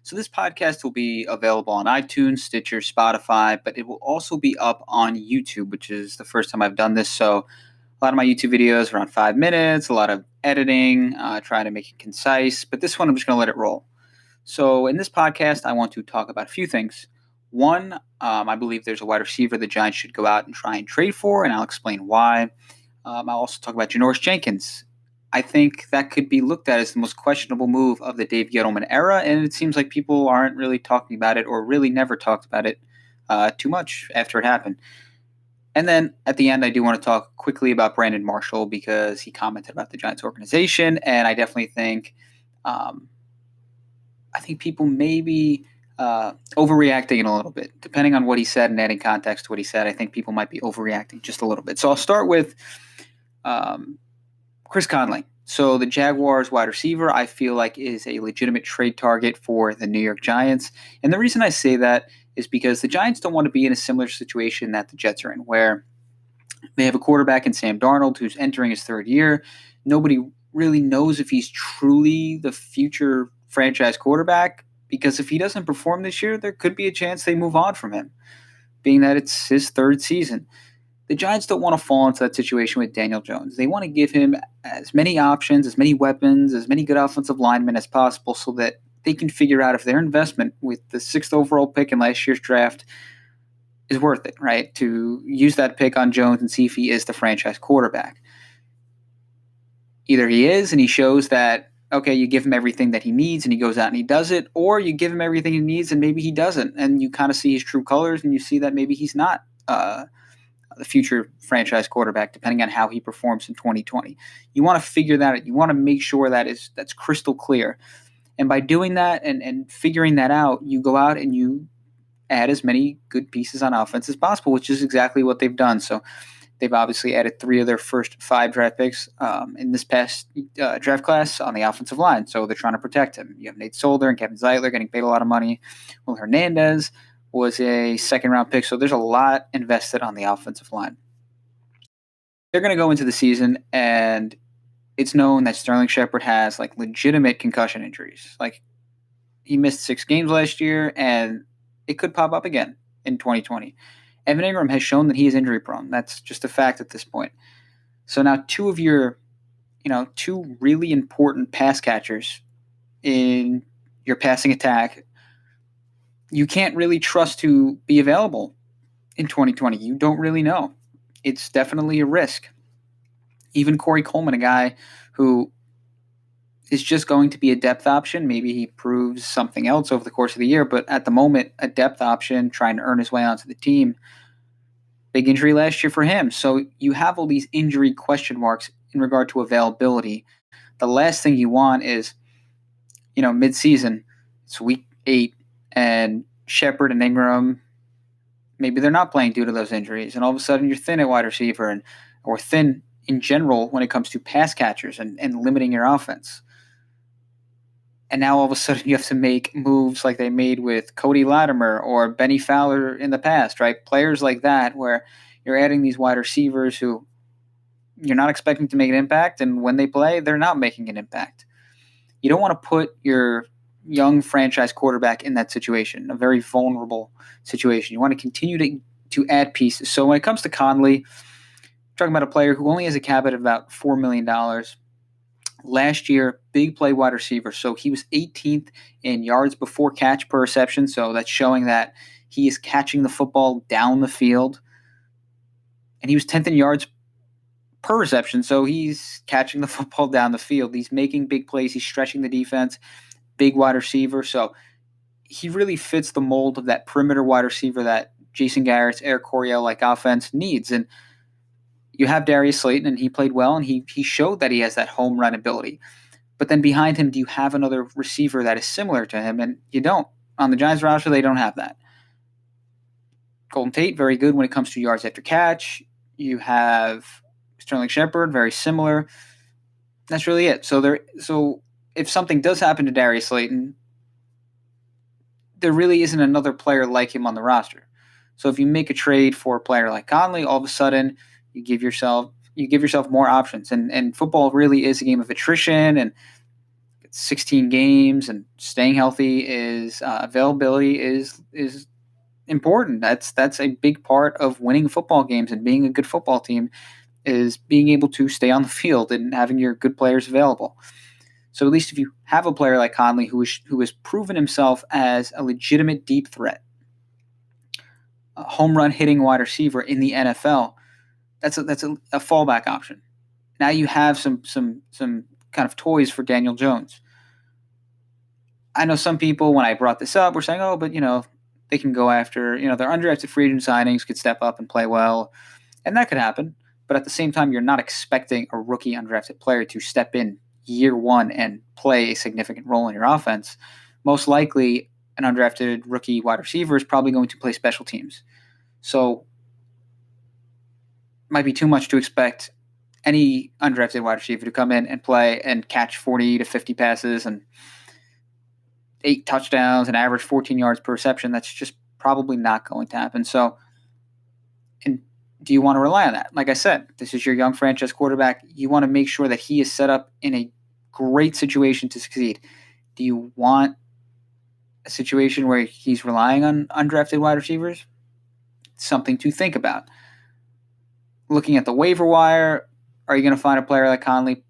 So this podcast will be available on iTunes, Stitcher, Spotify, but it will also be up on YouTube, which is the first time I've done this. So a lot of my YouTube videos are around 5 minutes, a lot of editing, trying to make it concise. But this one, I'm just going to let it roll. So in this podcast, I want to talk about a few things. One, I believe there's a wide receiver the Giants should go out and try and trade for, and I'll explain why. I'll also talk about Janoris Jenkins. I think that could be looked at as the most questionable move of the Dave Gettleman era, and it seems like people aren't really talking about it or really never talked about it too much after it happened. And then at the end, I do want to talk quickly about Brandon Marshall because he commented about the Giants organization, and I definitely think people may be overreacting it a little bit. Depending on what he said and adding context to what he said, I think people might be overreacting just a little bit. So I'll start with Chris Conley. So the Jaguars wide receiver, I feel like, is a legitimate trade target for the New York Giants. And the reason I say that is because the Giants don't want to be in a similar situation that the Jets are in, where they have a quarterback in Sam Darnold who's entering his third year. Nobody really knows if he's truly the future franchise quarterback, because if he doesn't perform this year, there could be a chance they move on from him, being that it's his third season. The Giants don't want to fall into that situation with Daniel Jones. They want to give him as many options, as many weapons, as many good offensive linemen as possible so that they can figure out if their investment with the 6th overall pick in last year's draft is worth it, right? To use that pick on Jones and see if he is the franchise quarterback. Either he is and he shows that, okay, you give him everything that he needs and he goes out and he does it, or you give him everything he needs and maybe he doesn't, and you kind of see his true colors and you see that maybe he's not the future franchise quarterback, depending on how he performs in 2020. You want to figure that out. You want to make sure that's crystal clear. And by doing that and figuring that out, you go out and you add as many good pieces on offense as possible, which is exactly what they've done. So they've obviously added 3 of their first 5 draft picks in this past draft class on the offensive line. So they're trying to protect him. You have Nate Solder and Kevin Zeitler getting paid a lot of money. Will Hernandez was a second-round pick. So there's a lot invested on the offensive line. They're going to go into the season, and it's known that Sterling Shepard has legitimate concussion injuries. He missed 6 games last year, and it could pop up again in 2020. Evan Ingram has shown that he is injury prone. That's just a fact at this point. So now 2 of your, 2 really important pass catchers in your passing attack, you can't really trust to be available in 2020. You don't really know. It's definitely a risk. Even Corey Coleman, a guy who is just going to be a depth option. Maybe he proves something else over the course of the year, but at the moment, a depth option trying to earn his way onto the team. Big injury last year for him. So you have all these injury question marks in regard to availability. The last thing you want is, mid-season, it's week 8, and Shepard and Ingram, maybe they're not playing due to those injuries, and all of a sudden you're thin at wide receiver or thin in general when it comes to pass catchers and limiting your offense. And now all of a sudden you have to make moves like they made with Cody Latimer or Benny Fowler in the past, right? Players like that where you're adding these wide receivers who you're not expecting to make an impact, and when they play, they're not making an impact. You don't want to put your young franchise quarterback in that situation, a very vulnerable situation. You want to continue to add pieces. So when it comes to Conley, talking about a player who only has a cap at about $4 million. Last year, big play wide receiver. So he was 18th in yards before catch per reception. So that's showing that he is catching the football down the field. And he was 10th in yards per reception. So he's catching the football down the field. He's making big plays. He's stretching the defense. Big wide receiver. So he really fits the mold of that perimeter wide receiver that Jason Garrett's Air Coryell-like offense needs. And you have Darius Slayton, and he played well, and he showed that he has that home run ability. But then behind him, do you have another receiver that is similar to him? And you don't. On the Giants roster, they don't have that. Golden Tate, very good when it comes to yards after catch. You have Sterling Shepard, very similar. That's really it. So if something does happen to Darius Slayton, there really isn't another player like him on the roster. So if you make a trade for a player like Conley, all of a sudden you give yourself more options. And football really is a game of attrition, and 16 games and staying healthy is availability is important. That's a big part of winning football games and being a good football team is being able to stay on the field and having your good players available. So at least if you have a player like Conley who has proven himself as a legitimate deep threat, a home run hitting wide receiver in the NFL, that's a fallback option. Now you have some kind of toys for Daniel Jones. I know some people, when I brought this up, were saying, oh, but they can go after, their undrafted free agent signings could step up and play well, and that could happen. But at the same time, you're not expecting a rookie undrafted player to step in year one and play a significant role in your offense. Most likely, an undrafted rookie wide receiver is probably going to play special teams. So it might be too much to expect any undrafted wide receiver to come in and play and catch 40 to 50 passes and 8 touchdowns and average 14 yards per reception. That's just probably not going to happen. So, and do you want to rely on that? Like I said, this is your young franchise quarterback. You want to make sure that he is set up in a great situation to succeed. Do you want a situation where he's relying on undrafted wide receivers? Something to think about. Looking at the waiver wire, are you going to find a player like Conley?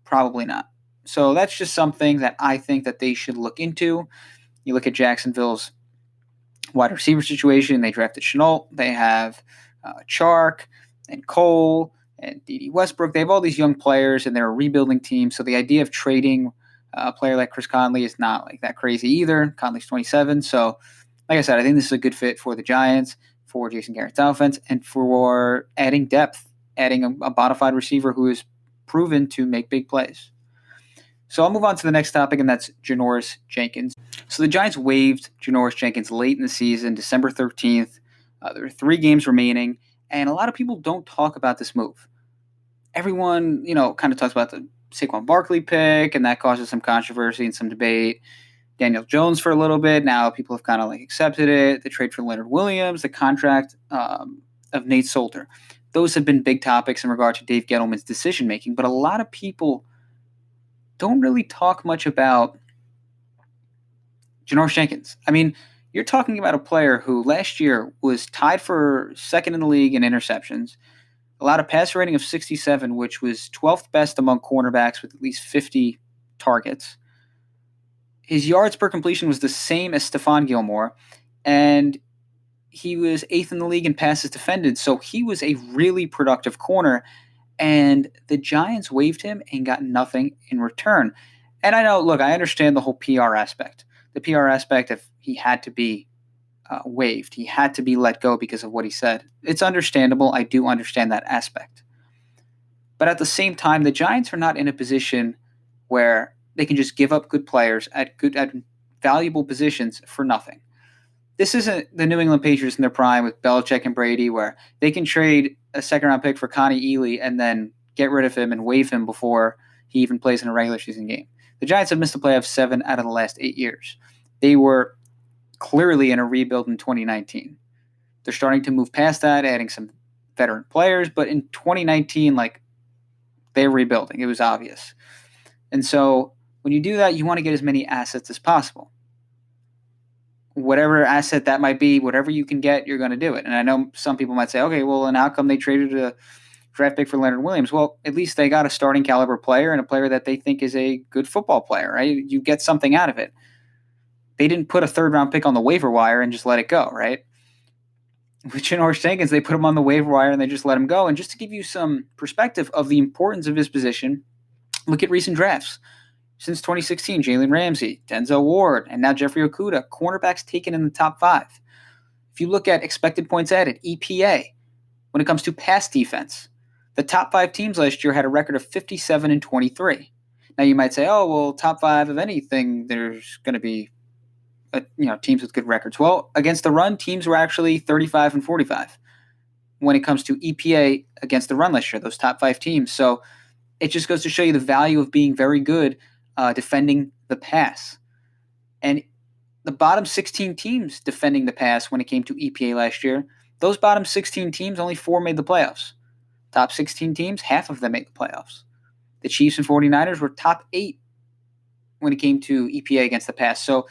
Probably not. So that's just something that I think that they should look into. You look at Jacksonville's wide receiver situation. They drafted Shenault. They have Chark and Cole and D.D. Westbrook. They have all these young players, and they're a rebuilding team. So the idea of trading a player like Chris Conley is not like that crazy either. Conley's 27. So like I said, I think this is a good fit for the Giants, for Jason Garrett's offense, and for adding depth, adding a bona fide receiver who is proven to make big plays. So I'll move on to the next topic, and that's Janoris Jenkins. So the Giants waived Janoris Jenkins late in the season, December 13th. There are 3 games remaining, and a lot of people don't talk about this move. Everyone, kind of talks about the Saquon Barkley pick, and that causes some controversy and some debate. Daniel Jones for a little bit. Now people have kind of accepted it. The trade for Leonard Williams, the contract of Nate Solder. Those have been big topics in regard to Dave Gettleman's decision-making, but a lot of people don't really talk much about Janoris Jenkins. I mean, you're talking about a player who last year was tied for second in the league in interceptions, allowed a passer rating of 67, which was 12th best among cornerbacks with at least 50 targets. His yards per completion was the same as Stephon Gilmore, and he was 8th in the league in passes defended, so he was a really productive corner. And the Giants waived him and got nothing in return. And I know, look, I understand the whole PR aspect. The PR aspect, if he had to be waived, he had to be let go because of what he said. It's understandable. I do understand that aspect. But at the same time, the Giants are not in a position where they can just give up good players at valuable positions for nothing. This isn't the New England Patriots in their prime with Belichick and Brady, where they can trade a second-round pick for Connie Ealy and then get rid of him and waive him before he even plays in a regular season game. The Giants have missed the playoffs 7 out of the last 8 years. They were clearly in a rebuild in 2019. They're starting to move past that, adding some veteran players, but in 2019, they're rebuilding. It was obvious. And so when you do that, you want to get as many assets as possible. Whatever asset that might be, whatever you can get, you're going to do it. And I know some people might say, okay, well, and how come they traded a draft pick for Leonard Williams? Well, at least they got a starting caliber player and a player that they think is a good football player, right? You get something out of it. They didn't put a third-round pick on the waiver wire and just let it go, right? With Janoris Jenkins, they put him on the waiver wire and they just let him go. And just to give you some perspective of the importance of his position, look at recent drafts. Since 2016, Jalen Ramsey, Denzel Ward, and now Jeffrey Okudah, cornerbacks taken in the top 5. If you look at expected points added, EPA, when it comes to pass defense, the top 5 teams last year had a record of 57 and 23. Now you might say, oh, well, top 5 of anything, there's going to be teams with good records. Well, against the run, teams were actually 35 and 45 when it comes to EPA against the run last year, those top 5 teams. So it just goes to show you the value of being very good defending the pass. And the bottom 16 teams defending the pass when it came to EPA last year, those bottom 16 teams, only 4 made the playoffs. Top 16 teams, half of them made the playoffs. The Chiefs and 49ers were top 8 when it came to EPA against the pass. So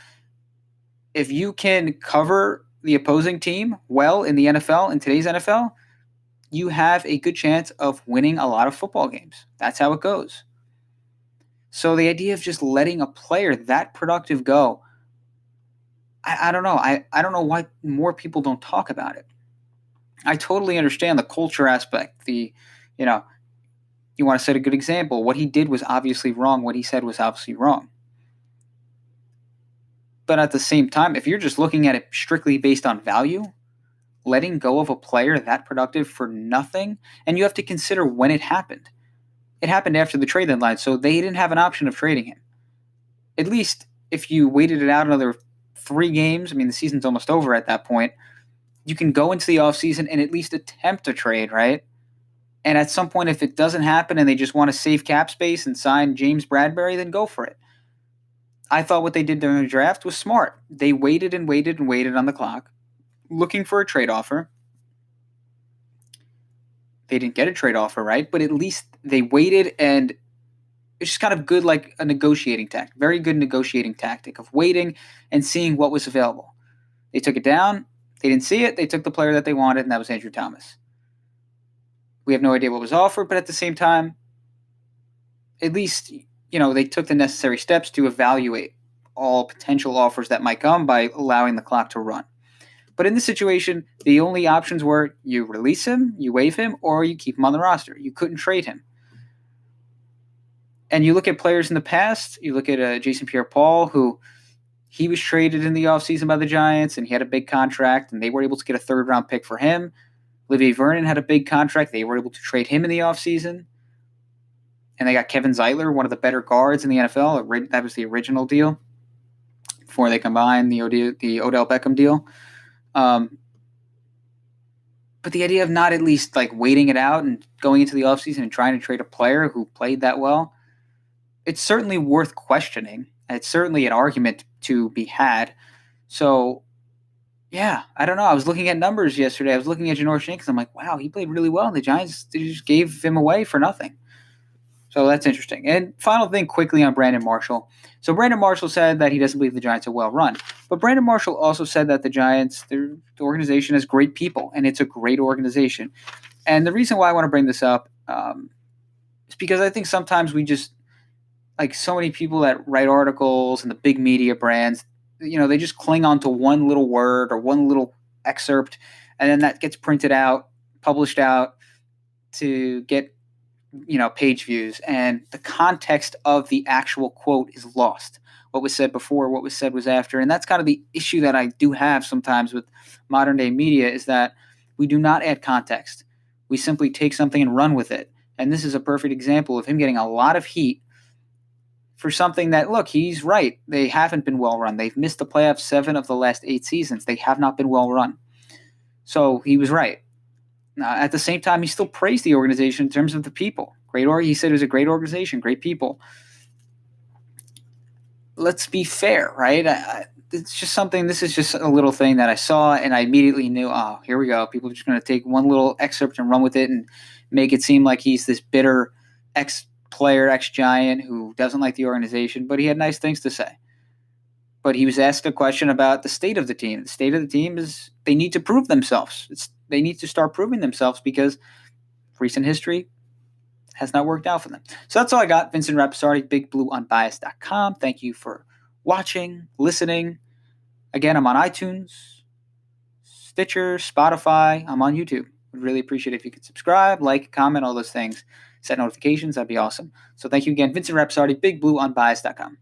if you can cover the opposing team well in the NFL, in today's NFL, you have a good chance of winning a lot of football games. That's how it goes. So the idea of just letting a player that productive go, I don't know. I don't know why more people don't talk about it. I totally understand the culture aspect. You want to set a good example. What he did was obviously wrong. What he said was obviously wrong. But at the same time, if you're just looking at it strictly based on value, letting go of a player that productive for nothing, and you have to consider when it happened. It happened after the trade deadline, so they didn't have an option of trading him. At least if you waited it out another 3 games, I mean, the season's almost over at that point, you can go into the offseason and at least attempt a trade, right? And at some point, if it doesn't happen and they just want to save cap space and sign James Bradbury, then go for it. I thought what they did during the draft was smart. They waited and waited and waited on the clock, looking for a trade offer. They didn't get a trade offer, right? But at least they waited, and it's just kind of good, like a negotiating tactic, very good negotiating tactic of waiting and seeing what was available. They took it down. They didn't see it. They took the player that they wanted, and that was Andrew Thomas. We have no idea what was offered, but at the same time, at least, they took the necessary steps to evaluate all potential offers that might come by allowing the clock to run. But in this situation, the only options were you release him, you waive him, or you keep him on the roster. You couldn't trade him. And you look at players in the past, you look at Jason Pierre-Paul, who he was traded in the offseason by the Giants, and he had a big contract, and they were able to get a third-round pick for him. Olivier Vernon had a big contract. They were able to trade him in the offseason. And they got Kevin Zeitler, one of the better guards in the NFL. That was the original deal before they combined the Odell Beckham deal. But the idea of not at least like waiting it out and going into the offseason and trying to trade a player who played that well, it's certainly worth questioning. It's certainly an argument to be had. So, yeah, I don't know. I was looking at numbers yesterday. I was looking at Janoris Jenkins. I'm like, wow, he played really well. And the Giants just gave him away for nothing. So that's interesting. And final thing quickly on Brandon Marshall. So Brandon Marshall said that he doesn't believe the Giants are well run. But Brandon Marshall also said that the Giants, the organization has great people, and it's a great organization. And the reason why I want to bring this up is because I think sometimes we just, like so many people that write articles and the big media brands, they just cling on to one little word or one little excerpt, and then that gets printed out, published out to get page views, and the context of the actual quote is lost. What was said before, what was said was after. And that's kind of the issue that I do have sometimes with modern day media, is that we do not add context. We simply take something and run with it. And this is a perfect example of him getting a lot of heat for something that, look, he's right. They haven't been well run. They've missed the playoffs 7 of the last 8 seasons. They have not been well run. So he was right. At the same time, he still praised the organization in terms of the people. He said it was a great organization, great people. Let's be fair, right? It's just something. This is just a little thing that I saw, and I immediately knew, oh, here we go. People are just going to take one little excerpt and run with it and make it seem like he's this bitter ex-player, ex-Giant who doesn't like the organization, but he had nice things to say. But he was asked a question about the state of the team. The state of the team is they need to prove themselves. They need to start proving themselves because recent history has not worked out for them. So that's all I got. Vincent Rappisardi, BigBlueUnbiased.com. Thank you for watching, listening. Again, I'm on iTunes, Stitcher, Spotify. I'm on YouTube. Would really appreciate it if you could subscribe, like, comment, all those things. Set notifications. That'd be awesome. So thank you again. Vincent Rappisardi, BigBlueUnbiased.com.